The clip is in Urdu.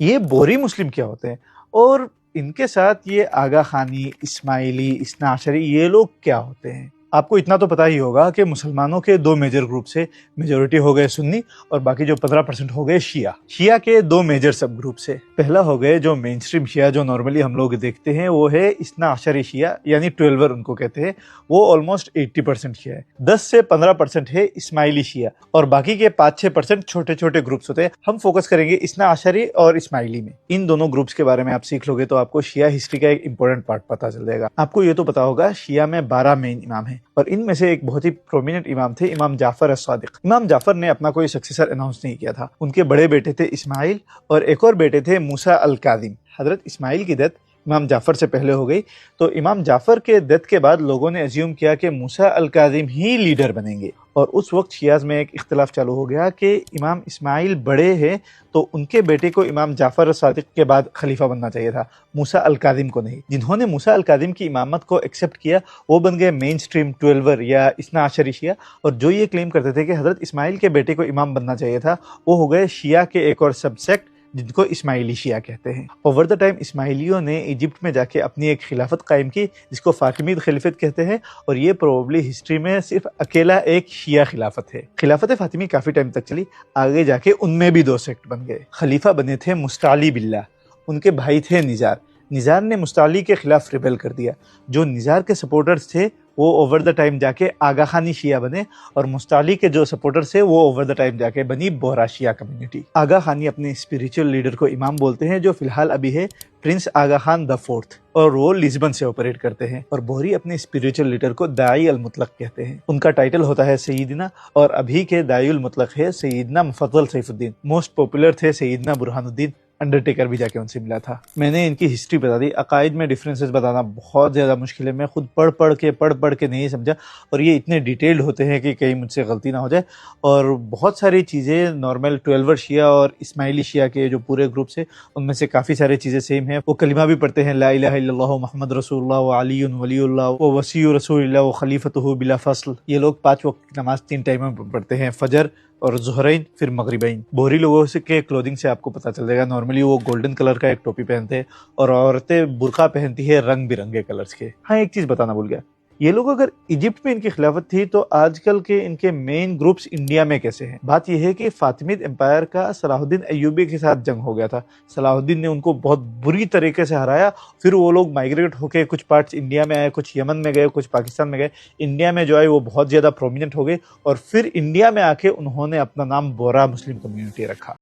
یہ بوری مسلم کیا ہوتے ہیں اور ان کے ساتھ یہ آغا خانی، اسماعیلی، اثنا عشری یہ لوگ کیا ہوتے ہیں؟ آپ کو اتنا تو پتا ہی ہوگا کہ مسلمانوں کے دو میجر گروپ سے میجورٹی ہو گئے سنی اور باقی جو 15% ہو گئے شیعہ۔ شیعہ کے دو میجر سب گروپ سے پہلا ہو گئے جو مین سٹریم شیعہ جو نارملی ہم لوگ دیکھتے ہیں، وہ ہے اثنا عشری شیعہ یعنی 12 ان کو کہتے ہیں، وہ آلموسٹ 80% شیعہ ہے۔ 10 سے 15% ہے اسماعیلی شیعہ اور باقی کے 5-6% چھوٹے چھوٹے گروپس ہوتے ہیں۔ ہم فوکس کریں گے اثنا عشری اور اسماعیلی میں۔ ان دونوں گروپس کے بارے میں آپ سیکھ لو گے تو آپ کو شیعہ ہسٹری کا ایک امپورٹنٹ پارٹ پتا چل جائے گا۔ آپ کو یہ تو پتا ہوگا شیعہ میں 12 مین امام ہیں اور ان میں سے ایک بہت ہی پرومیننٹ امام تھے امام جعفر الصادق۔ امام جعفر نے اپنا کوئی سکسیسر اناؤنس نہیں کیا تھا۔ ان کے بڑے بیٹے تھے اسماعیل اور ایک اور بیٹے تھے موسیٰ الکاظم۔ حضرت اسماعیل کی ڈیتھ امام جعفر سے پہلے ہو گئی تو امام جعفر کے ڈیتھ کے بعد لوگوں نے ایزیوم کیا کہ موسیٰ الکاظم ہی لیڈر بنیں گے، اور اس وقت شیعہ میں ایک اختلاف چالو ہو گیا کہ امام اسماعیل بڑے ہیں تو ان کے بیٹے کو امام جعفر الصادق کے بعد خلیفہ بننا چاہیے تھا، موسیٰ الکاظم کو نہیں۔ جنہوں نے موسیٰ الکاظم کی امامت کو ایکسیپٹ کیا وہ بن گئے مین سٹریم 12 یا اثنا عشری شیعہ، اور جو یہ کلیم کرتے تھے کہ حضرت اسماعیل کے بیٹے کو امام بننا چاہیے تھا وہ ہو گئے شیعہ کے ایک اور سب سیکٹ جن کو اسماعیلی شیعہ کہتے ہیں۔ اوور دا ٹائم اسماعیلیوں نے ایجپٹ میں جا کے اپنی ایک خلافت قائم کی جس کو فاطمید خلافت کہتے ہیں، اور یہ پروبلی ہسٹری میں صرف اکیلا ایک شیعہ خلافت ہے۔ خلافت فاطمی کافی ٹائم تک چلی، آگے جا کے ان میں بھی 2 سیکٹ بن گئے۔ خلیفہ بنے تھے مستعلی باللہ، ان کے بھائی تھے نزار۔ نزار نے مستعلی کے خلاف ریبل کر دیا۔ جو نزار کے سپورٹرز تھے وہ اوور دا ٹائم جا کے آغا خانی شیعہ بنے، اور مستعلی کے جو سپورٹرز تھے وہ اوور دا ٹائم جا کے بنی بورا شیعہ کمیونٹی۔ آغا خانی اپنے اسپریچول لیڈر کو امام بولتے ہیں جو فی الحال ابھی ہے prince Aga Khan the fourth, اور وہ لزبن سے آپریٹ کرتے ہیں، اور بوری اپنے اسپریچول لیڈر کو داعی المطلق کہتے ہیں۔ ان کا ٹائٹل ہوتا ہے سیدنا، اور ابھی کے داعی المطلق ہے سیدنا مفضل سیف الدین۔ موسٹ پاپولر تھے سیدنا برہان الدین، انڈرٹیکر بھی جا کے ان سے ملا تھا۔ میں نے ان کی ہسٹری بتا دی۔ عقائد میں ڈیفرنسز بتانا بہت زیادہ مشکل ہے، میں خود پڑھ کے نہیں سمجھا، اور یہ اتنے ڈیٹیلڈ ہوتے ہیں کہ کہیں مجھ سے غلطی نہ ہو جائے، اور بہت ساری چیزیں نارمل 12 شیعہ اور اسماعیلی شیعہ کے جو پورے گروپس ہیں ان میں سے کافی سارے چیزیں سیم ہیں۔ وہ کلمہ بھی پڑھتے ہیں لا الہ الا اللہ محمد رسول اللہ و علی ولی اللہ و وصی رسول اللہ و خلیفتہ بلا فصل۔ یہ لوگ 5 وقت کی نماز 3 ٹائم میں پڑھتے ہیں، فجر اور ظہرین پھر مغربین۔ بوری لوگوں سے کے کلودنگ سے آپ کو پتہ چل جائے گا، نارملی وہ گولڈن کلر کا ایک ٹوپی پہنتے ہیں اور عورتیں برقع پہنتی ہے رنگ برنگے کلرز کے۔ ہاں ایک چیز بتانا بھول گیا، یہ لوگ اگر ایجپٹ میں ان کی خلافت تھی تو آج کل کے ان کے مین گروپس انڈیا میں کیسے ہیں؟ بات یہ ہے کہ فاطمید امپائر کا صلاح الدین ایوبی کے ساتھ جنگ ہو گیا تھا، صلاح الدین نے ان کو بہت بری طریقے سے ہرایا، پھر وہ لوگ مائگریٹ ہو کے کچھ پارٹس انڈیا میں آئے، کچھ یمن میں گئے، کچھ پاکستان میں گئے۔ انڈیا میں جو آئے وہ بہت زیادہ پرومیننٹ ہو گئے، اور پھر انڈیا میں آ کے انہوں نے اپنا نام بورا مسلم کمیونٹی رکھا۔